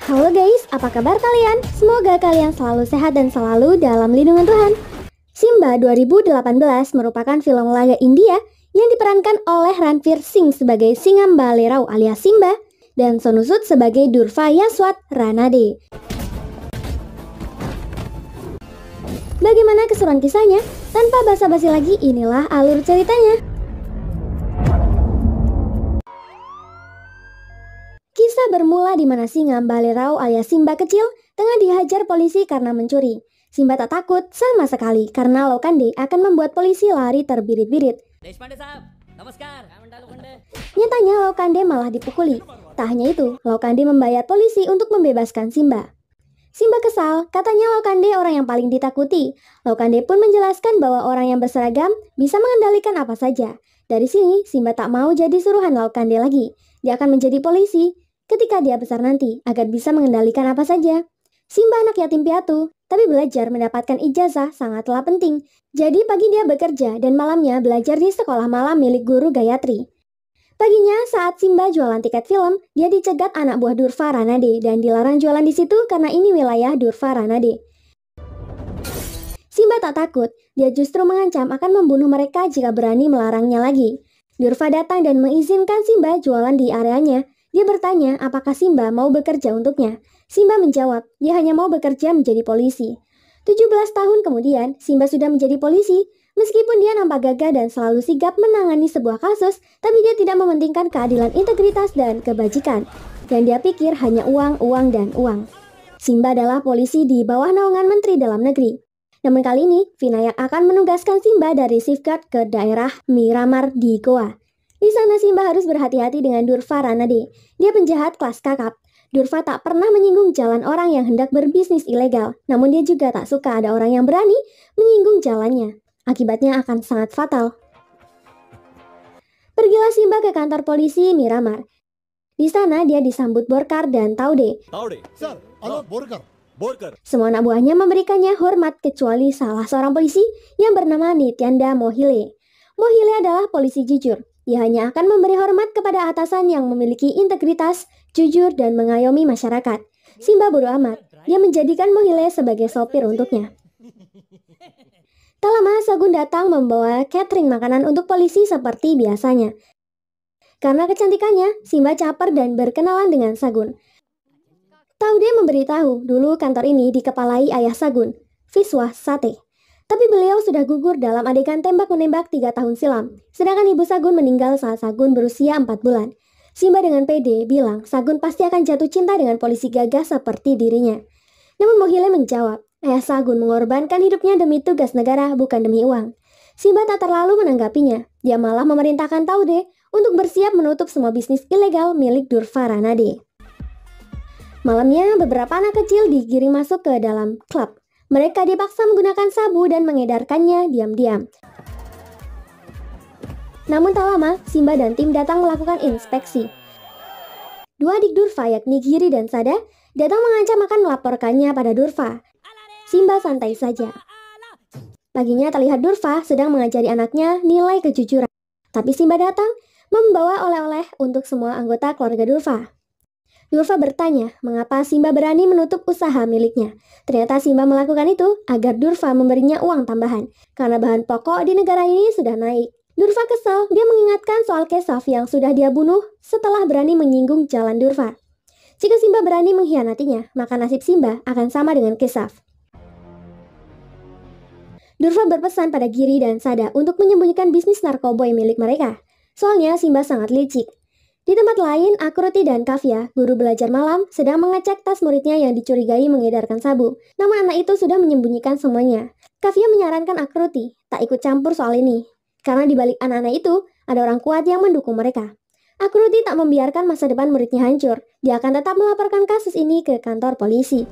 Halo guys, apa kabar kalian? Semoga kalian selalu sehat dan selalu dalam lindungan Tuhan. Simba 2018 merupakan film laga India yang diperankan oleh Ranveer Singh sebagai Singa Balerau alias Simba dan Sonu Sood sebagai Durva Yaswat Ranade. Bagaimana keseruan kisahnya? Tanpa basa-basi lagi, inilah alur ceritanya. Kisah bermula di mana Singa Balerau alias Simba kecil tengah dihajar polisi karena mencuri. Simba tak takut sama sekali karena Lokande akan membuat polisi lari terbirit-birit. Nyatanya Lokande malah dipukuli. Tak hanya itu, Lokande membayar polisi untuk membebaskan Simba. Simba kesal, katanya Lokande orang yang paling ditakuti. Lokande pun menjelaskan bahwa orang yang berseragam bisa mengendalikan apa saja. Dari sini, Simba tak mau jadi suruhan Lokande lagi. Dia akan menjadi polisi ketika dia besar nanti, agar bisa mengendalikan apa saja. Simba anak yatim piatu, tapi belajar mendapatkan ijazah sangatlah penting. Jadi pagi dia bekerja dan malamnya belajar di sekolah malam milik guru Gayatri. Paginya saat Simba jualan tiket film, dia dicegat anak buah Durva Ranade dan dilarang jualan di situ karena ini wilayah Durva Ranade. Simba tak takut, dia justru mengancam akan membunuh mereka jika berani melarangnya lagi. Durva datang dan mengizinkan Simba jualan di areanya. Dia bertanya apakah Simba mau bekerja untuknya. Simba menjawab, dia hanya mau bekerja menjadi polisi. 17 tahun kemudian, Simba sudah menjadi polisi. Meskipun dia nampak gagah dan selalu sigap menangani sebuah kasus, tapi dia tidak mementingkan keadilan, integritas, dan kebajikan. Yang dia pikir hanya uang, uang, dan uang. Simba adalah polisi di bawah naungan Menteri Dalam Negeri. Namun kali ini, Vinayak akan menugaskan Simba dari Safeguard ke daerah Miramar di Goa. Di sana Simba harus berhati-hati dengan Durva Ranade. Dia penjahat kelas kakap. Durva tak pernah menyinggung jalan orang yang hendak berbisnis ilegal. Namun dia juga tak suka ada orang yang berani menyinggung jalannya. Akibatnya akan sangat fatal. Pergilah Simba ke kantor polisi Miramar. Di sana dia disambut Borkar dan Taude. Sir, halo Borkar. Semua anak buahnya memberikannya hormat kecuali salah seorang polisi yang bernama Nityanda Mohile. Mohile adalah polisi jujur. Ia hanya akan memberi hormat kepada atasan yang memiliki integritas, jujur, dan mengayomi masyarakat. Simba bodoh amat. Dia menjadikan Mohile sebagai sopir untuknya. Tak lama Sagun datang membawa catering makanan untuk polisi seperti biasanya. Karena kecantikannya, Simba caper dan berkenalan dengan Sagun. Taude memberitahu dulu kantor ini dikepalai ayah Sagun, Viswa Sate. Tapi beliau sudah gugur dalam adegan tembak-menembak 3 tahun silam. Sedangkan ibu Sagun meninggal saat Sagun berusia 4 bulan. Simba dengan pede bilang Sagun pasti akan jatuh cinta dengan polisi gagah seperti dirinya. Namun Mohile menjawab, ayah Sagun mengorbankan hidupnya demi tugas negara, bukan demi uang. Simba tak terlalu menanggapinya. Dia malah memerintahkan Taude untuk bersiap menutup semua bisnis ilegal milik Durva Ranade. Malamnya, beberapa anak kecil digiring masuk ke dalam klub. Mereka dipaksa menggunakan sabu dan mengedarkannya diam-diam. Namun tak lama, Simba dan tim datang melakukan inspeksi. Dua adik Durva yakni Giri dan Sada datang mengancam akan melaporkannya pada Durva. Simba santai saja. Paginya terlihat Durva sedang mengajari anaknya nilai kejujuran. Tapi Simba datang membawa oleh-oleh untuk semua anggota keluarga Durva. Durva bertanya mengapa Simba berani menutup usaha miliknya. Ternyata Simba melakukan itu agar Durva memberinya uang tambahan. Karena bahan pokok di negara ini sudah naik. Durva kesal, dia mengingatkan soal Kesaf yang sudah dia bunuh setelah berani menyinggung jalan Durva. Jika Simba berani mengkhianatinya, maka nasib Simba akan sama dengan Kesaf. Durva berpesan pada Giri dan Sada untuk menyembunyikan bisnis narkoboy milik mereka. Soalnya Simba sangat licik. Di tempat lain, Akruti dan Kavya, guru belajar malam, sedang mengecek tas muridnya yang dicurigai mengedarkan sabu. Namun anak itu sudah menyembunyikan semuanya. Kavya menyarankan Akruti tak ikut campur soal ini. Karena di balik anak-anak itu, ada orang kuat yang mendukung mereka. Akruti tak membiarkan masa depan muridnya hancur. Dia akan tetap melaporkan kasus ini ke kantor polisi.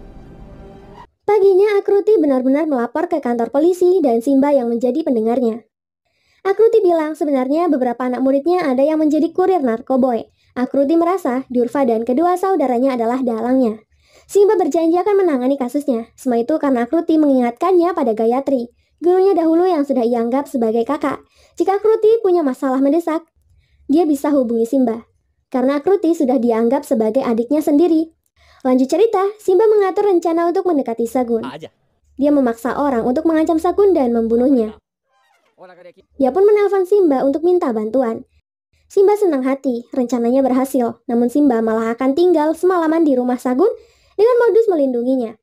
Paginya Akruti benar-benar melapor ke kantor polisi dan Simba yang menjadi pendengarnya. Akruti bilang sebenarnya beberapa anak muridnya ada yang menjadi kurir narkoboy. Akruti merasa Durva dan kedua saudaranya adalah dalangnya. Simba berjanji akan menangani kasusnya. Semua itu karena Akruti mengingatkannya pada Gayatri, gurunya dahulu yang sudah ia anggap sebagai kakak. Jika Akruti punya masalah mendesak, dia bisa hubungi Simba. Karena Akruti sudah dianggap sebagai adiknya sendiri. Lanjut cerita, Simba mengatur rencana untuk mendekati Sagun. Dia memaksa orang untuk mengancam Sagun dan membunuhnya. Dia pun menelpon Simba untuk minta bantuan. Simba senang hati, rencananya berhasil. Namun Simba malah akan tinggal semalaman di rumah Sagun dengan modus melindunginya.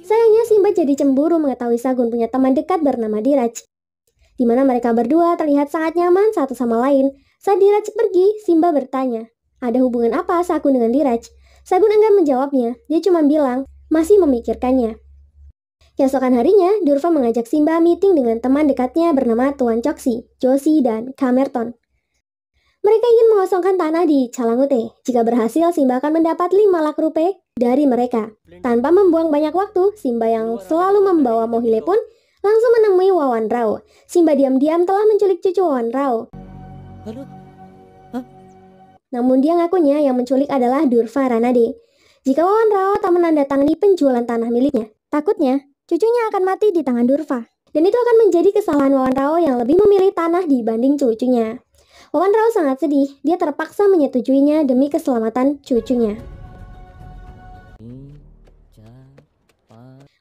Sayangnya Simba jadi cemburu mengetahui Sagun punya teman dekat bernama Diraj, di mana mereka berdua terlihat sangat nyaman satu sama lain. Saat Diraj pergi, Simba bertanya, ada hubungan apa Sagun dengan Diraj? Sagun enggan menjawabnya, dia cuma bilang, masih memikirkannya. Keesokan harinya, Durva mengajak Simba meeting dengan teman dekatnya bernama Tuan Choksi, Joshi, dan Kamerton. Mereka ingin mengosongkan tanah di Calangute. Jika berhasil, Simba akan mendapat 5 lakh rupiah dari mereka. Tanpa membuang banyak waktu, Simba yang selalu membawa Mohile pun langsung menemui Wawan Rao. Simba diam-diam telah menculik cucu Wawan Rao. Namun dia ngakunya yang menculik adalah Durva Ranade. Jika Wawan Rao tak menandatangani penjualan tanah miliknya, takutnya cucunya akan mati di tangan Durva. Dan itu akan menjadi kesalahan Wawan Rao yang lebih memilih tanah dibanding cucunya. Wawan Rao sangat sedih, dia terpaksa menyetujuinya demi keselamatan cucunya.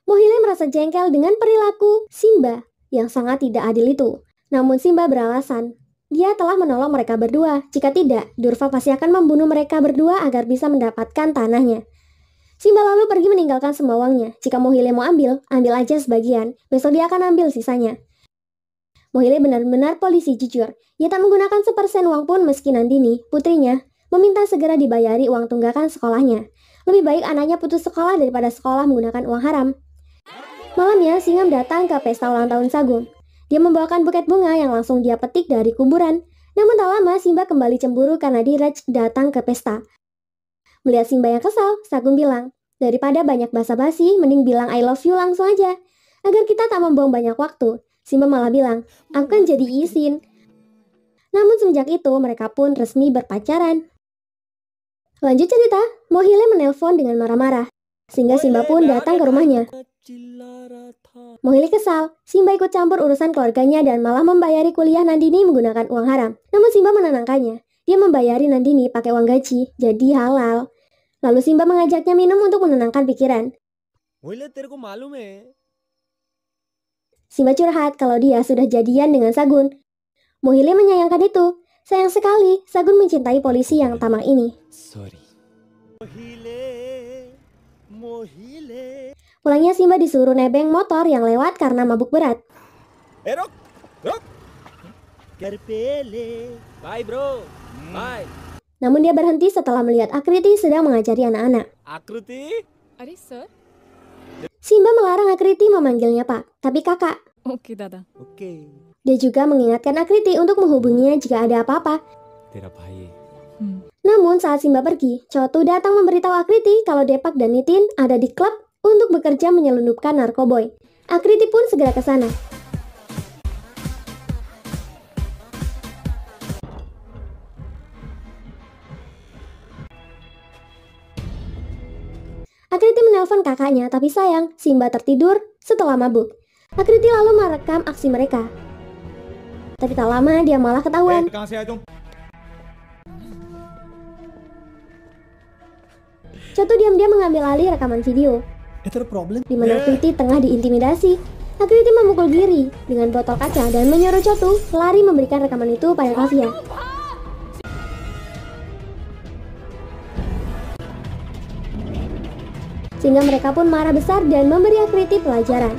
Mohile merasa jengkel dengan perilaku Simba yang sangat tidak adil itu. Namun Simba beralasan, dia telah menolong mereka berdua. Jika tidak, Durva pasti akan membunuh mereka berdua agar bisa mendapatkan tanahnya. Simba lalu pergi meninggalkan semua uangnya. Jika Mohile mau ambil aja sebagian. Besok dia akan ambil sisanya. Mohile benar-benar polisi jujur. Ia tak menggunakan sepersen uang pun meski Nandini, putrinya, meminta segera dibayari uang tunggakan sekolahnya. Lebih baik anaknya putus sekolah daripada sekolah menggunakan uang haram. Malamnya, Singam datang ke pesta ulang tahun Sagun. Dia membawakan buket bunga yang langsung dia petik dari kuburan. Namun tak lama, Simba kembali cemburu karena Diraj datang ke pesta. Melihat Simba yang kesal, Sagun bilang, daripada banyak basa-basi, mending bilang I love you langsung aja. Agar kita tak membuang banyak waktu. Simba malah bilang, aku kan jadi izin. Namun semenjak itu, mereka pun resmi berpacaran. Lanjut cerita, Mohile menelpon dengan marah-marah. Sehingga Simba pun datang ke rumahnya. Mohile kesal, Simba ikut campur urusan keluarganya dan malah membayari kuliah Nandini menggunakan uang haram. Namun Simba menenangkannya. Dia membayari Nandini pakai uang gaji, jadi halal. Lalu Simba mengajaknya minum untuk menenangkan pikiran. Simba curhat kalau dia sudah jadian dengan Sagun. Mohile menyayangkan itu. Sayang sekali, Sagun mencintai polisi yang tamak ini. Pulangnya Simba disuruh nebeng motor yang lewat karena mabuk berat. Bye bro, bye. Namun dia berhenti setelah melihat Akriti sedang mengajari anak-anak. Akruti? अरे sir Simba melarang Akriti memanggilnya Pak, tapi kakak. Okay दादा Oke. Dia juga mengingatkan Akriti untuk menghubunginya jika ada apa-apa. Tera bhai. Namun saat Simba pergi, Chotu datang memberitahu Akriti kalau Depak dan Nitin ada di klub untuk bekerja menyelundupkan narkoboy. Akriti pun segera ke sana. Akriti menelpon kakaknya, tapi sayang, Simba tertidur setelah mabuk. Akriti lalu merekam aksi mereka. Tapi tak lama dia malah ketahuan. Chotu diam-diam mengambil alih rekaman video, di mana Akriti tengah diintimidasi. Akriti memukul diri dengan botol kaca dan menyuruh Chotu lari memberikan rekaman itu pada Kavya. Sehingga mereka pun marah besar dan memberi Akriti pelajaran.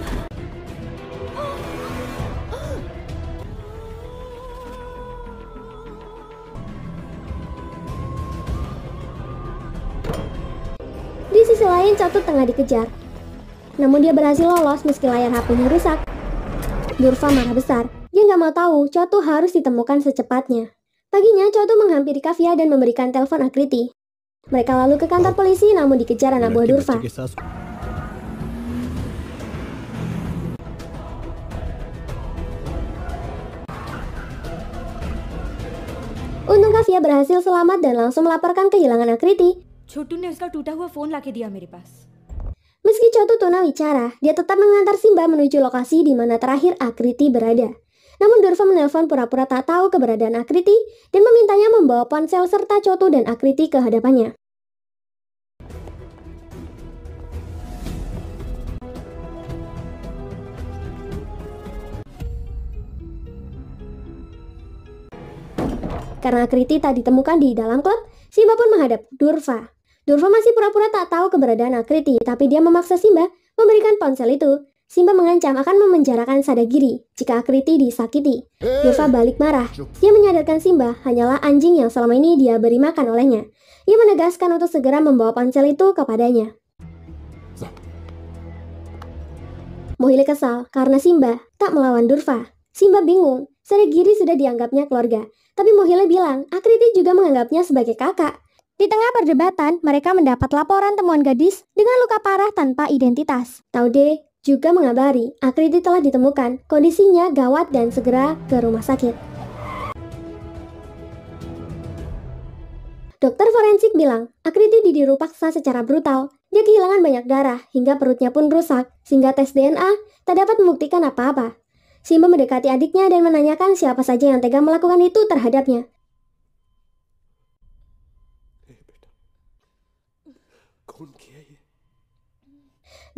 Di sisi lain, Chotu tengah dikejar. Namun dia berhasil lolos meski layar HP-nya rusak. Durva marah besar. Dia nggak mau tahu, Chotu harus ditemukan secepatnya. Paginya, Chotu menghampiri Kavya dan memberikan telepon Akriti. Mereka lalu ke kantor polisi namun dikejar anak buah Durva. Untung Kavya berhasil selamat dan langsung melaporkan kehilangan Akriti. छोटू ने उसका टूटा हुआ फोन लाके दिया मेरे पास। Meski Chotu tunawicara, dia tetap mengantar Simba menuju lokasi di mana terakhir Akriti berada. Namun Durva menelpon pura-pura tak tahu keberadaan Akriti dan memintanya membawa ponsel serta Chotu dan Akriti ke hadapannya. Karena Akriti tak ditemukan di dalam klub, Simba pun menghadap Durva. Durva masih pura-pura tak tahu keberadaan Akriti, tapi dia memaksa Simba memberikan ponsel itu. Simba mengancam akan memenjarakan Sadagiri jika Akriti disakiti. Durva balik marah. Dia menyadarkan Simba hanyalah anjing yang selama ini dia beri makan olehnya. Ia menegaskan untuk segera membawa ponsel itu kepadanya. Mohile kesal karena Simba tak melawan Durva. Simba bingung, Sadagiri sudah dianggapnya keluarga. Tapi Mohile bilang, Akriti juga menganggapnya sebagai kakak. Di tengah perdebatan, mereka mendapat laporan temuan gadis dengan luka parah tanpa identitas. Taude juga mengabari, Akriti telah ditemukan, kondisinya gawat dan segera ke rumah sakit. Dokter forensik bilang, Akriti didiru paksa secara brutal. Dia kehilangan banyak darah, hingga perutnya pun rusak, sehingga tes DNA tak dapat membuktikan apa-apa. Simba mendekati adiknya dan menanyakan siapa saja yang tega melakukan itu terhadapnya.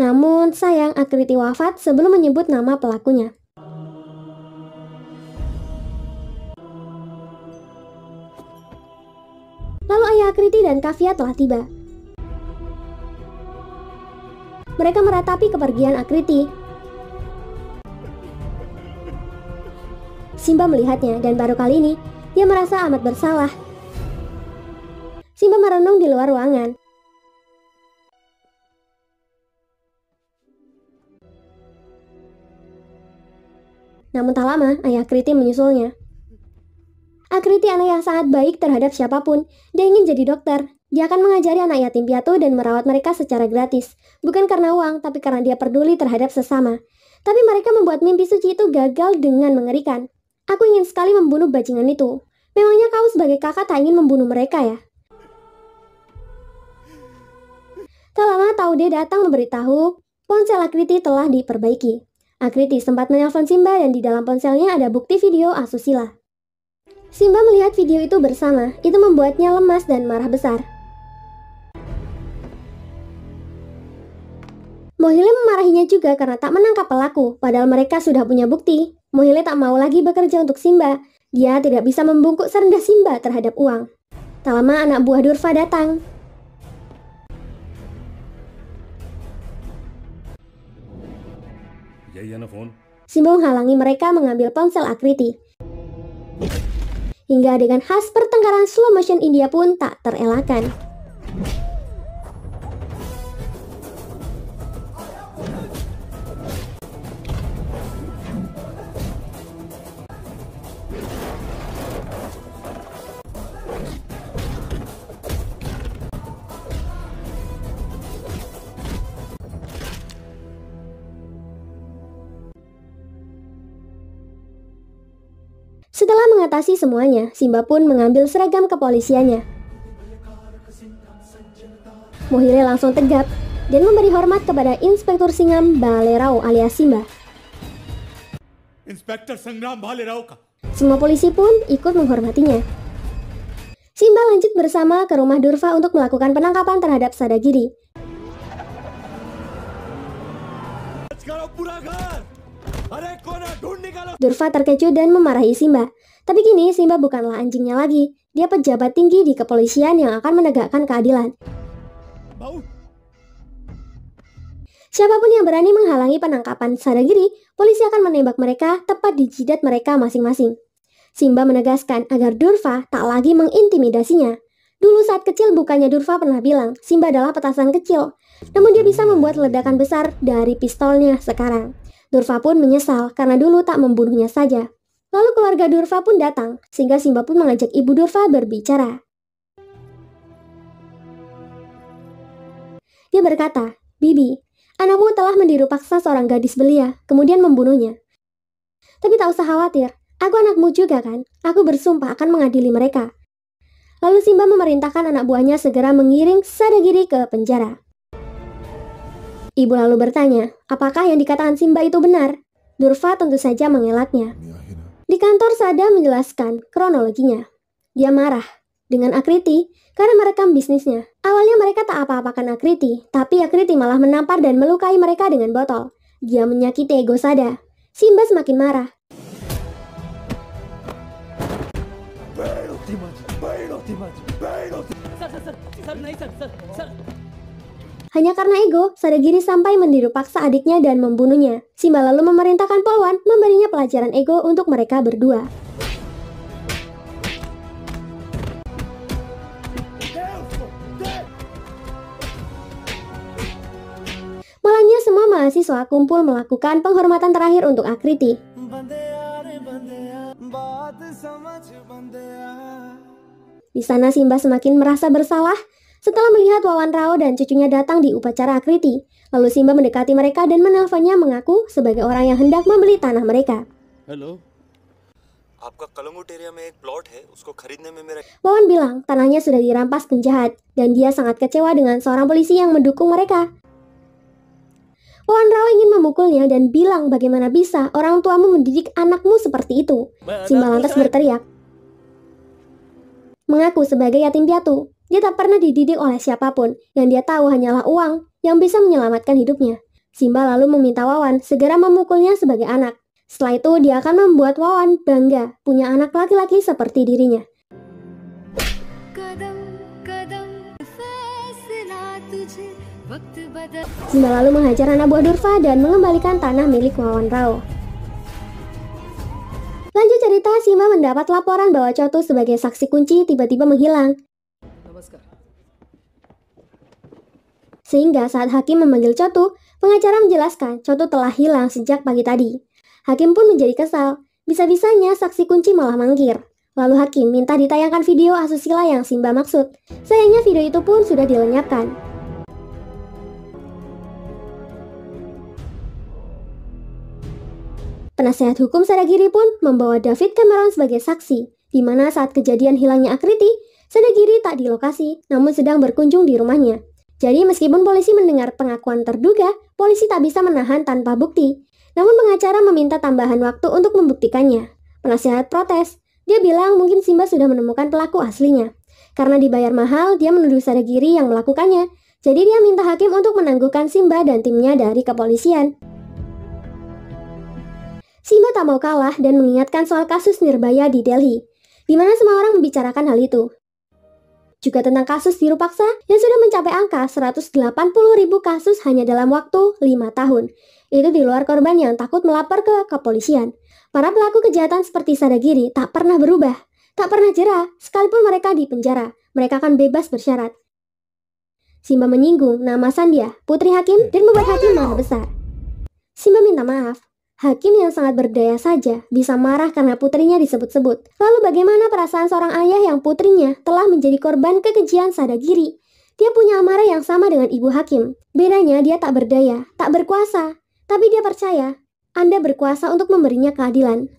Namun sayang Akriti wafat sebelum menyebut nama pelakunya. Lalu ayah Akriti dan Kavya telah tiba. Mereka meratapi kepergian Akriti. Simba melihatnya dan baru kali ini dia merasa amat bersalah. Simba merenung di luar ruangan. Namun tak lama ayah Akriti menyusulnya. Akriti anak yang sangat baik terhadap siapapun. Dia ingin jadi dokter. Dia akan mengajari anak yatim piatu dan merawat mereka secara gratis. Bukan karena uang, tapi karena dia peduli terhadap sesama. Tapi mereka membuat mimpi suci itu gagal dengan mengerikan. Aku ingin sekali membunuh bajingan itu. Memangnya kau sebagai kakak tak ingin membunuh mereka ya? Tak lama Taude datang memberitahu ponsel Akriti telah diperbaiki. Akriti sempat menelpon Simba dan di dalam ponselnya ada bukti video asusila. Simba melihat video itu bersama, itu membuatnya lemas dan marah besar. Mohile memarahinya juga karena tak menangkap pelaku, padahal mereka sudah punya bukti. Mohile tak mau lagi bekerja untuk Simba. Dia tidak bisa membungkuk serendah Simba terhadap uang. Tak lama anak buah Durva datang. Simba menghalangi mereka mengambil ponsel Akriti. Hingga adegan khas pertengkaran slow motion India pun tak terelakkan. Setelah mengatasi semuanya, Simba pun mengambil seragam kepolisiannya. Mohile langsung tegap dan memberi hormat kepada Inspektur Singham Balerao alias Simba. Inspector संग्राम भालेराव का Semua polisi pun ikut menghormatinya. Simba lanjut bersama ke rumah Durva untuk melakukan penangkapan terhadap Sadagiri. Durva terkejut dan memarahi Simba. Tapi kini Simba bukanlah anjingnya lagi. Dia pejabat tinggi di kepolisian yang akan menegakkan keadilan. Siapapun yang berani menghalangi penangkapan Sadagiri, polisi akan menembak mereka tepat di jidat mereka masing-masing. Simba menegaskan agar Durva tak lagi mengintimidasinya. Dulu saat kecil bukannya Durva pernah bilang Simba adalah petasan kecil. Namun dia bisa membuat ledakan besar dari pistolnya sekarang. Durva pun menyesal karena dulu tak membunuhnya saja. Lalu keluarga Durva pun datang, sehingga Simba pun mengajak ibu Durva berbicara. Dia berkata, "Bibi, anakmu telah mendiru paksa seorang gadis belia, kemudian membunuhnya. Tapi tak usah khawatir, aku anakmu juga kan? Aku bersumpah akan mengadili mereka." Lalu Simba memerintahkan anak buahnya segera mengiring Sadagiri ke penjara. Ibu lalu bertanya, apakah yang dikatakan Simba itu benar? Durva tentu saja mengelaknya. Di kantor Sada menjelaskan kronologinya. Dia marah dengan Akriti karena merekam bisnisnya. Awalnya mereka tak apa-apakan Akriti, tapi Akriti malah menampar dan melukai mereka dengan botol. Dia menyakiti ego Sada. Simba semakin marah. Hanya karena ego, Sadagiri sampai meniru paksa adiknya dan membunuhnya. Simba lalu memerintahkan Polwan memberinya pelajaran ego untuk mereka berdua. Malangnya semua mahasiswa kumpul melakukan penghormatan terakhir untuk Akriti. Di sana Simba semakin merasa bersalah setelah melihat Wawan Rao dan cucunya datang di upacara Akriti. Lalu Simba mendekati mereka dan menelponnya mengaku sebagai orang yang hendak membeli tanah mereka. Hello आपका कलंगुट एरिया में एक प्लॉट है उसको खरीदने में मेरा Wawan bilang tanahnya sudah dirampas penjahat dan dia sangat kecewa dengan seorang polisi yang mendukung mereka. Wawan Rao ingin memukulnya dan bilang bagaimana bisa orang tuamu mendidik anakmu seperti itu. Simba lantas berteriak, mengaku sebagai yatim piatu. Dia tak pernah dididik oleh siapapun, yang dia tahu hanyalah uang yang bisa menyelamatkan hidupnya. Simba lalu meminta Wawan segera memukulnya sebagai anak. Setelah itu dia akan membuat Wawan bangga punya anak laki-laki seperti dirinya. Simba lalu menghajar anak buah Durfa dan mengembalikan tanah milik Wawan Rao. Lanjut cerita, Simba mendapat laporan bahwa Chotu sebagai saksi kunci tiba-tiba menghilang. Sehingga saat hakim memanggil Chotu, pengacara menjelaskan Chotu telah hilang sejak pagi tadi. Hakim pun menjadi kesal, bisa-bisanya saksi kunci malah mangkir. Lalu hakim minta ditayangkan video asusila yang Simba maksud. Sayangnya video itu pun sudah dilenyapkan. Penasehat hukum Sadagiri pun membawa David Cameron sebagai saksi, di mana saat kejadian hilangnya Akriti, Sadagiri tak di lokasi, namun sedang berkunjung di rumahnya. Jadi meskipun polisi mendengar pengakuan terduga, polisi tak bisa menahan tanpa bukti. Namun pengacara meminta tambahan waktu untuk membuktikannya. Penasehat protes, dia bilang mungkin Simba sudah menemukan pelaku aslinya. Karena dibayar mahal, dia menuduh Sadagiri yang melakukannya. Jadi dia minta hakim untuk menangguhkan Simba dan timnya dari kepolisian. Simba tak mau kalah dan mengingatkan soal kasus Nirbaya di Delhi, di mana semua orang membicarakan hal itu. Juga tentang kasus tiru paksa yang sudah mencapai angka 180.000 kasus hanya dalam waktu 5 tahun. Itu di luar korban yang takut melapor ke kepolisian. Para pelaku kejahatan seperti Sadagiri tak pernah berubah, tak pernah jera, sekalipun mereka di penjara, mereka akan bebas bersyarat. Simba menyinggung nama Sandhya, putri hakim, dan membuat hakim marah besar. Simba minta maaf. Hakim yang sangat berdaya saja bisa marah karena putrinya disebut-sebut. Lalu bagaimana perasaan seorang ayah yang putrinya telah menjadi korban kekejian Sadagiri? Dia punya amarah yang sama dengan ibu hakim. Bedanya dia tak berdaya, tak berkuasa. Tapi dia percaya, Anda berkuasa untuk memberinya keadilan.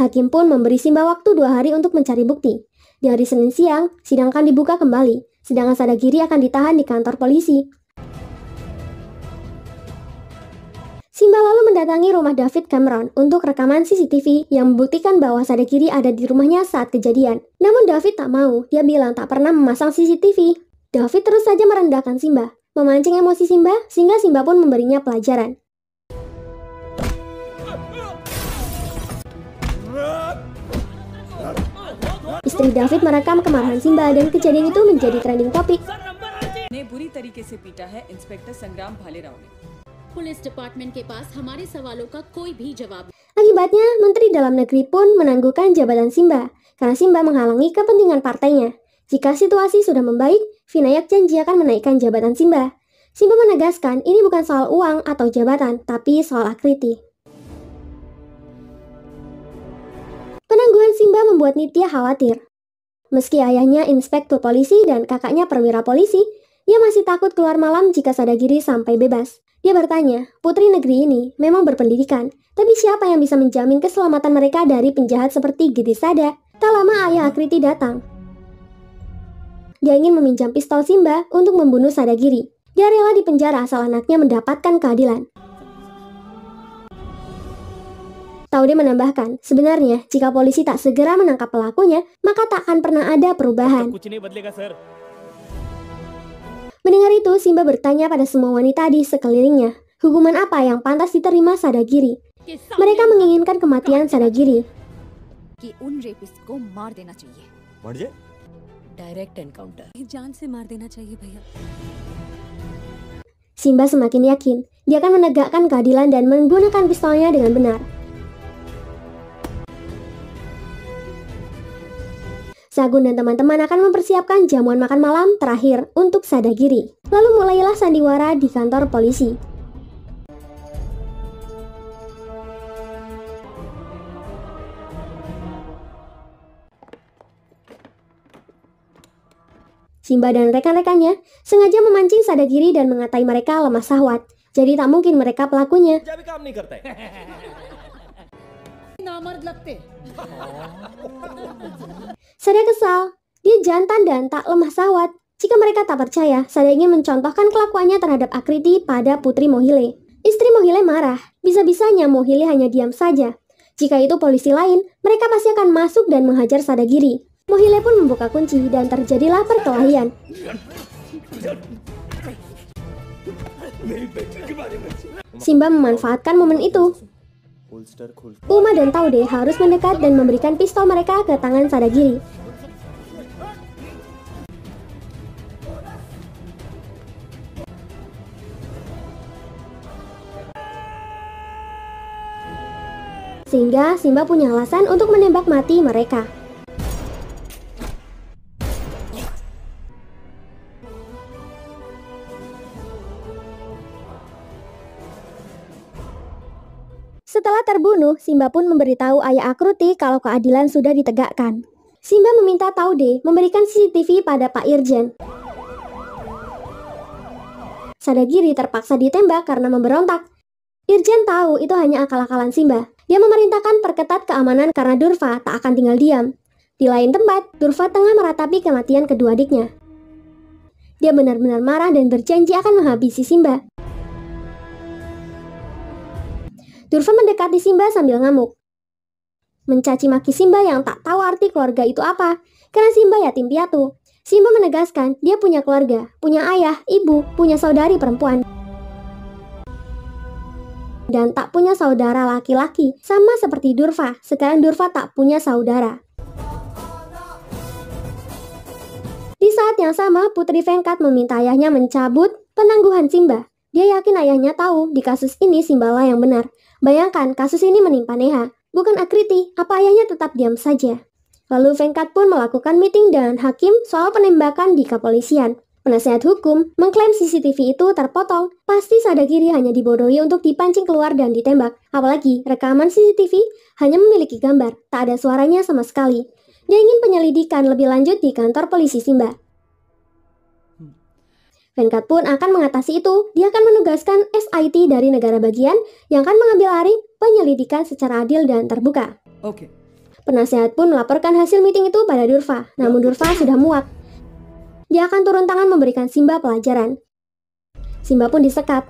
Hakim pun memberi Simba waktu 2 hari untuk mencari bukti. Di hari Senin siang, sidang akan dibuka kembali. Sedangkan Sadagiri akan ditahan di kantor polisi. Simba lalu mendatangi rumah David Cameron untuk rekaman CCTV yang membuktikan bahwa Sadagiri ada di rumahnya saat kejadian. Namun David tak mau, dia bilang tak pernah memasang CCTV. David terus saja merendahkan Simba, memancing emosi Simba sehingga Simba pun memberinya pelajaran. Istri David merekam kemarahan Simba dan kejadian itu menjadi trending topik. बुरी तरीके से पीटा है इंस्पेक्टर संग्राम भालेराव ने। Police department के पास हमारे सवालों का कोई भी जवाब। Akibatnya, Menteri Dalam Negeri pun menangguhkan jabatan Simba karena Simba menghalangi kepentingan partainya. Jika situasi sudah membaik, Vinayak janji akan menaikkan jabatan Simba. Simba menegaskan ini bukan soal uang atau jabatan, tapi soal Akriti. Penangguhan Simba membuat Nitya khawatir. Meski ayahnya inspektur polisi dan kakaknya perwira polisi, dia masih takut keluar malam jika Sadagiri sampai bebas. Dia bertanya, putri negeri ini memang berpendidikan, tapi siapa yang bisa menjamin keselamatan mereka dari penjahat seperti Gedisada? Tak lama ayah Akriti datang. Dia ingin meminjam pistol Simba untuk membunuh Sadagiri. Dia rela dipenjara asal anaknya mendapatkan keadilan. Taude menambahkan, sebenarnya jika polisi tak segera menangkap pelakunya, maka tak akan pernah ada perubahan. कुछ नहीं बदलेगा sir. Mendengar itu, Simba bertanya pada semua wanita di sekelilingnya, hukuman apa yang pantas diterima Sadagiri. Mereka menginginkan kematian Sadagiri. कि उन रेपिस्ट को मार देना चाहिए। मर जाए डायरेक्ट एनकाउंटर जान से मार देना चाहिए भैया। Simba semakin yakin dia akan menegakkan keadilan dan menggunakan pistolnya dengan benar. Sagun dan teman-teman akan mempersiapkan jamuan makan malam terakhir untuk Sadagiri. Lalu mulailah sandiwara di kantor polisi. Simba dan rekan-rekannya sengaja memancing Sadagiri dan mengatai mereka lemah syahwat. Jadi tak mungkin mereka pelakunya. जब भी काम नहीं करते Sada kesal, dia jantan dan tak lemah syahwat. Jika mereka tak percaya, Sada ingin mencontohkan kelakuannya terhadap Akriti pada Putri Mohile. Istri Mohile marah, bisa-bisanya Mohile hanya diam saja. Jika itu polisi lain, mereka pasti akan masuk dan menghajar Sadagiri. Mohile pun membuka kunci dan terjadilah perkelahian. Simba memanfaatkan momen itu. Uma dan Taude harus mendekat dan memberikan pistol mereka ke tangan Sadagiri. Sehingga Simba punya alasan untuk menembak mati mereka. Setelah terbunuh, Simba pun memberitahu ayah Akruti kalau keadilan sudah ditegakkan. Simba meminta Taude memberikan CCTV pada Pak Irjen. Sadagiri terpaksa ditembak karena memberontak. Irjen tahu itu hanya akal-akalan Simba. Dia memerintahkan perketat keamanan karena Durva tak akan tinggal diam. Di lain tempat, Durva tengah meratapi kematian kedua adiknya. Dia benar-benar marah dan berjanji akan menghabisi Simba. Durva mendekati Simba sambil ngamuk. Mencaci maki Simba yang tak tahu arti keluarga itu apa, karena Simba yatim piatu. Simba menegaskan dia punya keluarga, punya ayah, ibu, punya saudari perempuan, dan tak punya saudara laki-laki, sama seperti Durva. Sekarang Durva tak punya saudara. Di saat yang sama, Putri Venkat meminta ayahnya mencabut penangguhan Simba. Dia yakin ayahnya tahu di kasus ini Simbalah yang benar. Bayangkan kasus ini menimpa Neha, bukan Akriti. Apa ayahnya tetap diam saja? Lalu Venkat pun melakukan meeting dengan hakim soal penembakan di kepolisian. Penasehat hukum mengklaim CCTV itu terpotong. Pasti Sadagiri hanya dibodohi untuk dipancing keluar dan ditembak. Apalagi rekaman CCTV hanya memiliki gambar, tak ada suaranya sama sekali. Dia ingin penyelidikan lebih lanjut di kantor polisi Simba. Venkat pun akan mengatasi itu. Dia akan menugaskan SIT dari negara bagian yang akan mengambil alih penyelidikan secara adil dan terbuka. Okay Penasehat pun melaporkan hasil meeting itu pada Durva. Namun Durva sudah muak. Dia akan turun tangan memberikan Simba pelajaran. Simba pun disekap.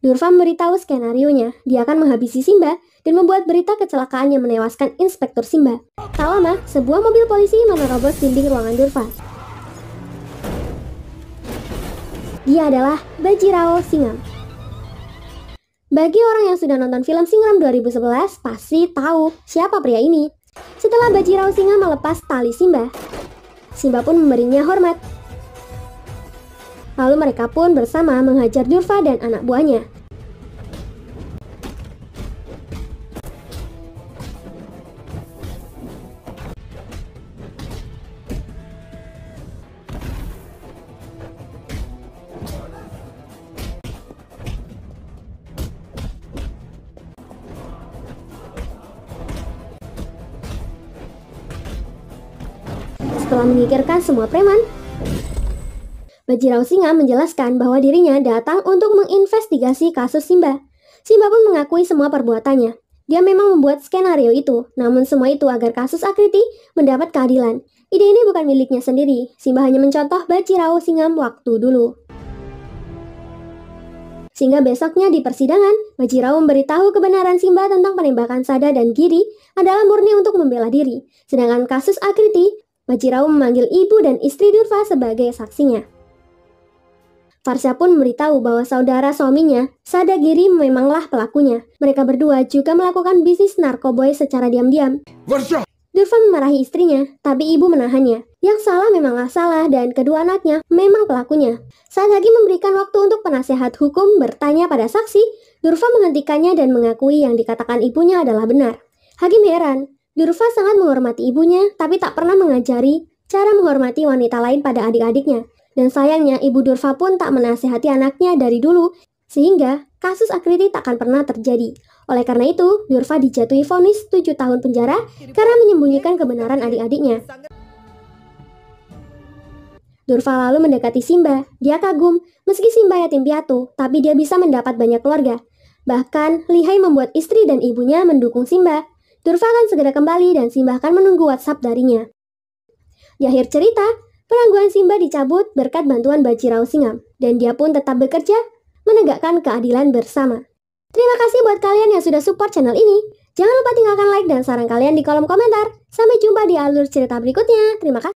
Durva memberitahu skenarionya. Dia akan menghabisi Simba dan membuat berita kecelakaan yang menewaskan Inspektur Simba. Tak lama, sebuah mobil polisi menerobos dinding ruangan Durva. Dia adalah Bajirao Singham. Bagi orang yang sudah nonton film Singham 2011, pasti tahu siapa pria ini. Setelah Bajirao Singham melepas tali Simba, Simba pun memberinya hormat. Lalu mereka pun bersama menghajar Durva dan anak buahnya. Setelah menyingkirkan semua preman, Bajirao Singham menjelaskan bahwa dirinya datang untuk menginvestigasi kasus Simba. Simba pun mengakui semua perbuatannya. Dia memang membuat skenario itu, namun semua itu agar kasus Akriti mendapat keadilan. Ide ini bukan miliknya sendiri. Simba hanya mencontoh Bajirao Singham waktu dulu. Sehingga besoknya di persidangan, Bajirao memberitahu kebenaran Simba tentang penembakan Sada dan Giri adalah murni untuk membela diri. Sedangkan kasus Akriti, Bajirao memanggil ibu dan istri Durva sebagai saksinya. Farsha pun memberitahu bahwa saudara suaminya, Sadagiri, memanglah pelakunya. Mereka berdua juga melakukan bisnis narkoboy secara diam-diam. वर्षा Durfa memarahi istrinya, tapi ibu menahannya. Yang salah memanglah salah dan kedua anaknya memang pelakunya. Saat hakim memberikan waktu untuk penasehat hukum bertanya pada saksi, Durfa menghentikannya dan mengakui yang dikatakan ibunya adalah benar. Hakim heran, Durfa sangat menghormati ibunya tapi tak pernah mengajari cara menghormati wanita lain pada adik-adiknya. Dan sayangnya ibu Durfa pun tak menasehati anaknya dari dulu, sehingga kasus Akriti tak akan pernah terjadi. Oleh karena itu, Durfa dijatuhi vonis 7 tahun penjara karena menyembunyikan kebenaran adik-adiknya. Durfa lalu mendekati Simba. Dia kagum, meski Simba yatim piatu, tapi dia bisa mendapat banyak keluarga. Bahkan, lihai membuat istri dan ibunya mendukung Simba. Durfa akan segera kembali dan Simba akan menunggu WhatsApp darinya. Di akhir cerita, penangguhan Simba dicabut berkat bantuan Bajirao Singham, dan dia pun tetap bekerja menegakkan keadilan bersama. Terima kasih buat kalian yang sudah support channel ini. Jangan lupa tinggalkan like dan saran kalian di kolom komentar. Sampai jumpa di alur cerita berikutnya. Terima kasih.